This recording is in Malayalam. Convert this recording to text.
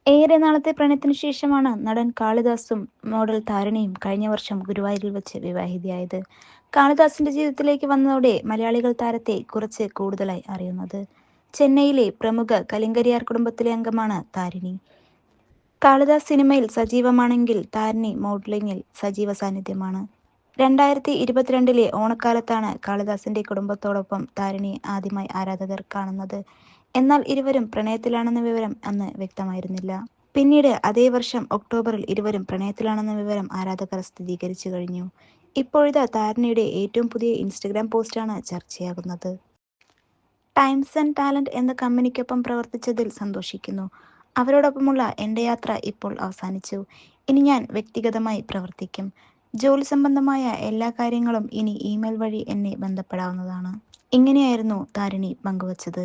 ഏറെ നാളത്തെ പ്രണയത്തിനു ശേഷമാണ് നടൻ കാളിദാസും മോഡൽ താരണിയും കഴിഞ്ഞ വർഷം ഗുരുവായൂരിൽ വെച്ച് വിവാഹിതയായത്. കാളിദാസിന്റെ ജീവിതത്തിലേക്ക് വന്നതോടെ മലയാളികൾ താരത്തെ കുറച്ച് കൂടുതലായി അറിയുന്നത്. ചെന്നൈയിലെ പ്രമുഖ കലിങ്കരിയാർ കുടുംബത്തിലെ അംഗമാണ് താരിണി. കാളിദാസ് സിനിമയിൽ സജീവമാണെങ്കിൽ താരിണി മോഡലിംഗിൽ സജീവ സാന്നിധ്യമാണ്. 2022 ഓണക്കാലത്താണ് കാളിദാസിന്റെ കുടുംബത്തോടൊപ്പം താരിണിയെ ആദ്യമായി ആരാധകർ കാണുന്നത്. എന്നാൽ ഇരുവരും പ്രണയത്തിലാണെന്ന വിവരം അന്ന് വ്യക്തമായിരുന്നില്ല. പിന്നീട് അതേ വർഷം ഒക്ടോബറിൽ ഇരുവരും പ്രണയത്തിലാണെന്ന വിവരം ആരാധകർ സ്ഥിരീകരിച്ചു കഴിഞ്ഞു. ഇപ്പോഴിതാ താരിണിയുടെ ഏറ്റവും പുതിയ ഇൻസ്റ്റഗ്രാം പോസ്റ്റാണ് ചർച്ചയാകുന്നത്. ടൈംസ് ആൻഡ് ടാലന്റ് എന്ന കമ്പനിക്കൊപ്പം പ്രവർത്തിച്ചതിൽ സന്തോഷിക്കുന്നു. അവരോടൊപ്പമുള്ള എൻ്റെ യാത്ര ഇപ്പോൾ അവസാനിച്ചു. ഇനി ഞാൻ വ്യക്തിഗതമായി പ്രവർത്തിക്കും. ജോലി സംബന്ധമായ എല്ലാ കാര്യങ്ങളും ഇനി ഇമെയിൽ വഴി എന്നെ ബന്ധപ്പെടാവുന്നതാണ്. ഇങ്ങനെയായിരുന്നു താരിണി പങ്കുവച്ചത്.